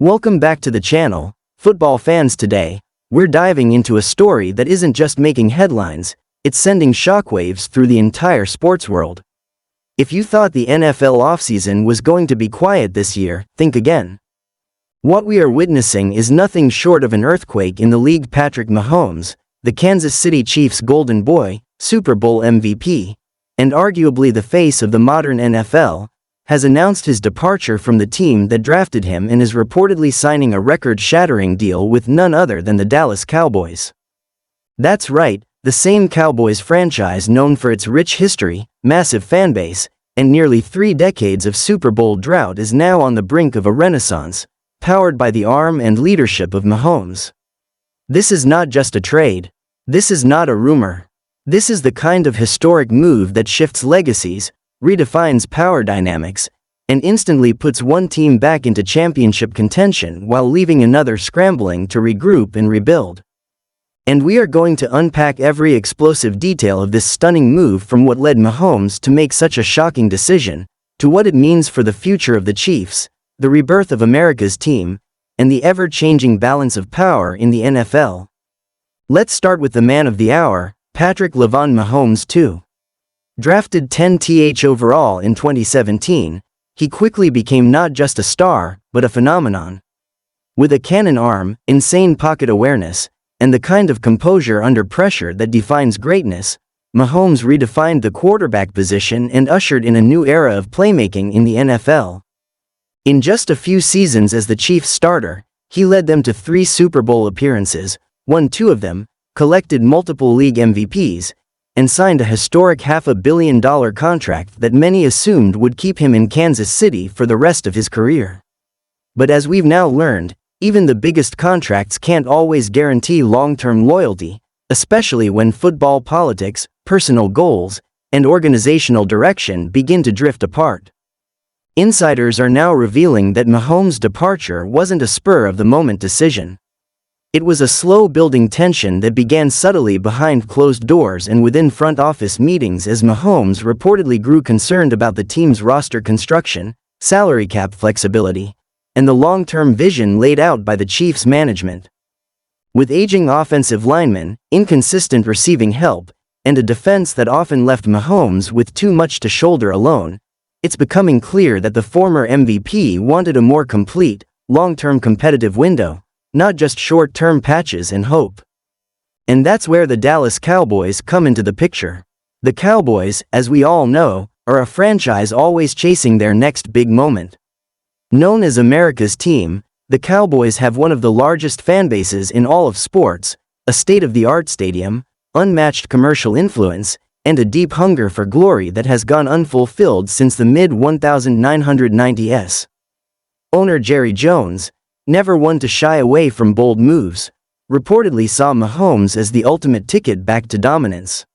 Welcome back to the channel, football fans. Today, we're diving into a story that isn't just making headlines, it's sending shockwaves through the entire sports world. If you thought the NFL offseason was going to be quiet this year, think again. What we are witnessing is nothing short of an earthquake in the league. Patrick Mahomes, the Kansas City Chiefs' golden boy, Super Bowl MVP, and arguably the face of the modern NFL, has announced his departure from the team that drafted him and is reportedly signing a record-shattering deal with none other than the Dallas Cowboys. That's right, the same Cowboys franchise known for its rich history, massive fanbase, and nearly 3 decades of Super Bowl drought is now on the brink of a renaissance, powered by the arm and leadership of Mahomes. This is not just a trade. This is not a rumor. This is the kind of historic move that shifts legacies, redefines power dynamics, and instantly puts one team back into championship contention while leaving another scrambling to regroup and rebuild. And we are going to unpack every explosive detail of this stunning move, from what led Mahomes to make such a shocking decision, to what it means for the future of the Chiefs, the rebirth of America's team, and the ever-changing balance of power in the NFL. Let's start with the man of the hour, Patrick Mahomes II. Drafted 10th overall in 2017, he quickly became not just a star, but a phenomenon. With a cannon arm, insane pocket awareness, and the kind of composure under pressure that defines greatness, Mahomes redefined the quarterback position and ushered in a new era of playmaking in the NFL. In just a few seasons as the Chiefs starter, he led them to 3 Super Bowl appearances, won 2 of them, collected multiple league MVPs, and signed a historic $500 million contract that many assumed would keep him in Kansas City for the rest of his career. But as we've now learned, even the biggest contracts can't always guarantee long-term loyalty, especially when football politics, personal goals, and organizational direction begin to drift apart. Insiders are now revealing that Mahomes' departure wasn't a spur-of-the-moment decision. It was a slow-building tension that began subtly behind closed doors and within front office meetings as Mahomes reportedly grew concerned about the team's roster construction, salary cap flexibility, and the long-term vision laid out by the Chiefs' management. With aging offensive linemen, inconsistent receiving help, and a defense that often left Mahomes with too much to shoulder alone, it's becoming clear that the former MVP wanted a more complete, long-term competitive window, not just short-term patches and hope. And that's where the Dallas Cowboys come into the picture. The Cowboys, as we all know, are a franchise always chasing their next big moment. Known as America's team, the Cowboys have one of the largest fanbases in all of sports, a state-of-the-art stadium, unmatched commercial influence, and a deep hunger for glory that has gone unfulfilled since the mid-1990s. Owner Jerry Jones, never one to shy away from bold moves, reportedly saw Mahomes as the ultimate ticket back to dominance.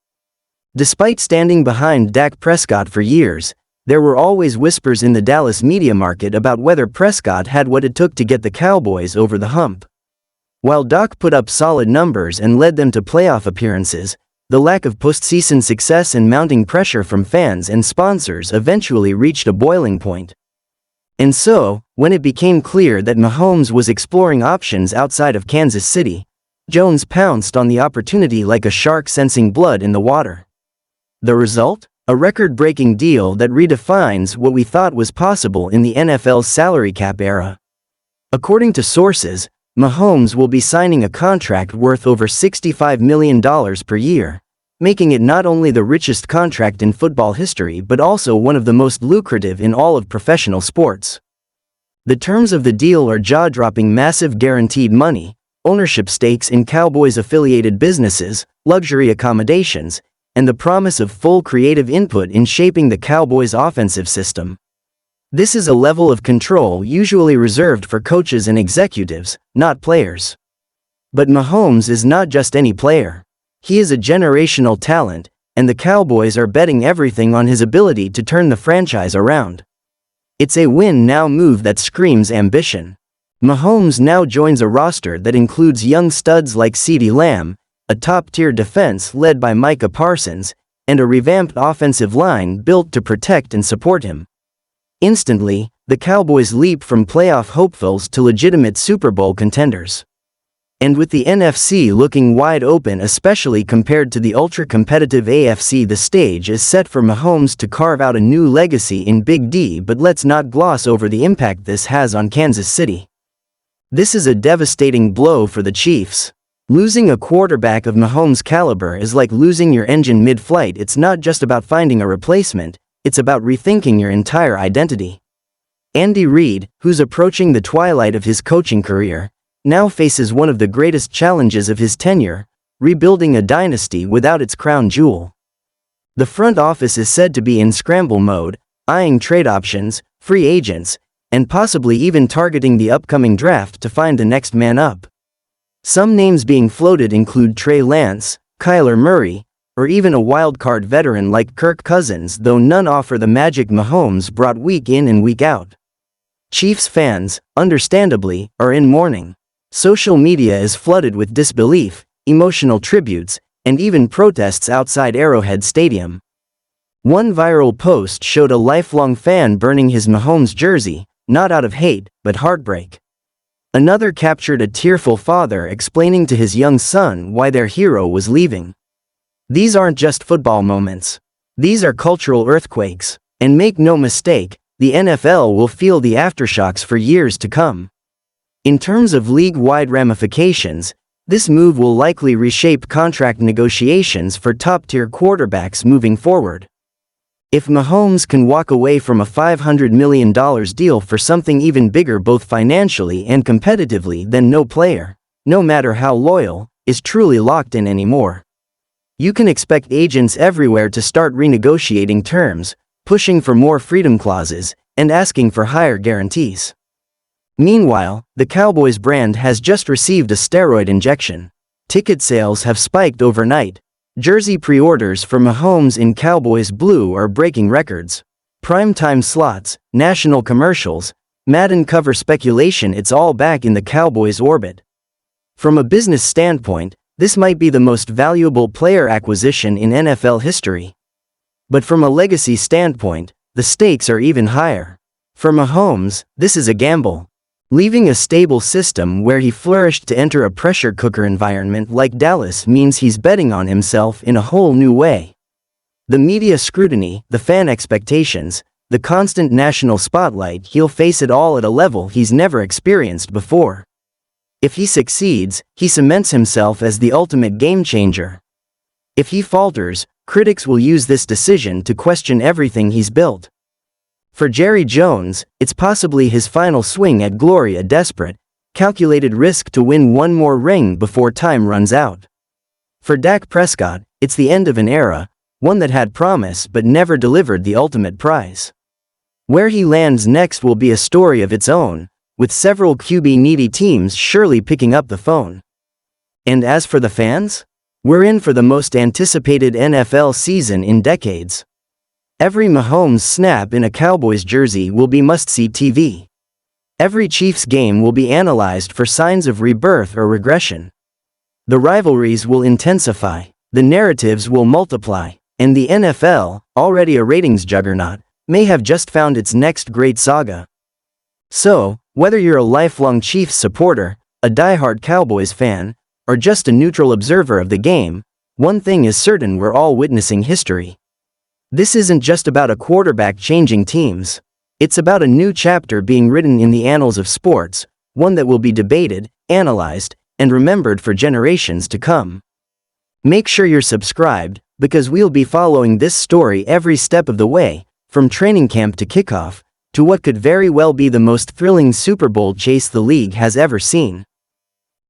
Despite standing behind Dak Prescott for years, there were always whispers in the Dallas media market about whether Prescott had what it took to get the Cowboys over the hump. While Dak put up solid numbers and led them to playoff appearances, the lack of postseason success and mounting pressure from fans and sponsors eventually reached a boiling point. And so, when it became clear that Mahomes was exploring options outside of Kansas City, Jones pounced on the opportunity like a shark sensing blood in the water. The result? A record-breaking deal that redefines what we thought was possible in the NFL's salary cap era. According to sources, Mahomes will be signing a contract worth over $65 million per year, making it not only the richest contract in football history but also one of the most lucrative in all of professional sports. The terms of the deal are jaw-dropping: massive guaranteed money, ownership stakes in Cowboys-affiliated businesses, luxury accommodations, and the promise of full creative input in shaping the Cowboys' offensive system. This is a level of control usually reserved for coaches and executives, not players. But Mahomes is not just any player. He is a generational talent, and the Cowboys are betting everything on his ability to turn the franchise around. It's a win-now move that screams ambition. Mahomes now joins a roster that includes young studs like CeeDee Lamb, a top-tier defense led by Micah Parsons, and a revamped offensive line built to protect and support him. Instantly, The Cowboys leap from playoff hopefuls to legitimate Super Bowl contenders. And with the NFC looking wide open, especially compared to the ultra-competitive AFC, the stage is set for Mahomes to carve out a new legacy in Big D. But let's not gloss over the impact this has on Kansas City. This is a devastating blow for the Chiefs. Losing a quarterback of Mahomes' caliber is like losing your engine mid-flight. It's not just about finding a replacement, it's about rethinking your entire identity. Andy Reid, who's approaching the twilight of his coaching career, now faces one of the greatest challenges of his tenure, rebuilding a dynasty without its crown jewel. The front office is said to be in scramble mode, eyeing trade options, free agents, and possibly even targeting the upcoming draft to find the next man up. Some names being floated include Trey Lance, Kyler Murray, or even a wildcard veteran like Kirk Cousins, though none offer the magic Mahomes brought week in and week out. Chiefs fans, understandably, are in mourning. Social media is flooded with disbelief, emotional tributes, and even protests outside Arrowhead Stadium. One viral post showed a lifelong fan burning his Mahomes jersey, not out of hate, but heartbreak. Another captured a tearful father explaining to his young son why their hero was leaving. These aren't just football moments. These are cultural earthquakes. And make no mistake, the NFL will feel the aftershocks for years to come. In terms of league-wide ramifications, this move will likely reshape contract negotiations for top-tier quarterbacks moving forward. If Mahomes can walk away from a $500 million deal for something even bigger both financially and competitively, then no player, no matter how loyal, is truly locked in anymore. You can expect agents everywhere to start renegotiating terms, pushing for more freedom clauses, and asking for higher guarantees. Meanwhile, the Cowboys brand has just received a steroid injection. Ticket sales have spiked overnight. Jersey pre-orders for Mahomes in Cowboys blue are breaking records. Primetime slots, national commercials, Madden cover speculation, it's all back in the Cowboys' orbit. From a business standpoint, this might be the most valuable player acquisition in NFL history. But from a legacy standpoint, the stakes are even higher. For Mahomes, this is a gamble. Leaving a stable system where he flourished to enter a pressure cooker environment like Dallas means he's betting on himself in a whole new way. The media scrutiny, the fan expectations, the constant national spotlight, he'll face it all at a level he's never experienced before. If he succeeds, he cements himself as the ultimate game changer. If he falters, critics will use this decision to question everything he's built. For Jerry Jones, it's possibly his final swing at glory, a desperate, calculated risk to win one more ring before time runs out. For Dak Prescott, it's the end of an era, one that had promise but never delivered the ultimate prize. Where he lands next will be a story of its own, with several QB-needy teams surely picking up the phone. And as for the fans? We're in for the most anticipated NFL season in decades. Every Mahomes snap in a Cowboys jersey will be must-see TV. Every Chiefs game will be analyzed for signs of rebirth or regression. The rivalries will intensify, the narratives will multiply, and the NFL, already a ratings juggernaut, may have just found its next great saga. So, whether you're a lifelong Chiefs supporter, a diehard Cowboys fan, or just a neutral observer of the game, one thing is certain: we're all witnessing history. This isn't just about a quarterback changing teams. It's about a new chapter being written in the annals of sports, one that will be debated, analyzed, and remembered for generations to come. Make sure you're subscribed, because we'll be following this story every step of the way, from training camp to kickoff, to what could very well be the most thrilling Super Bowl chase the league has ever seen.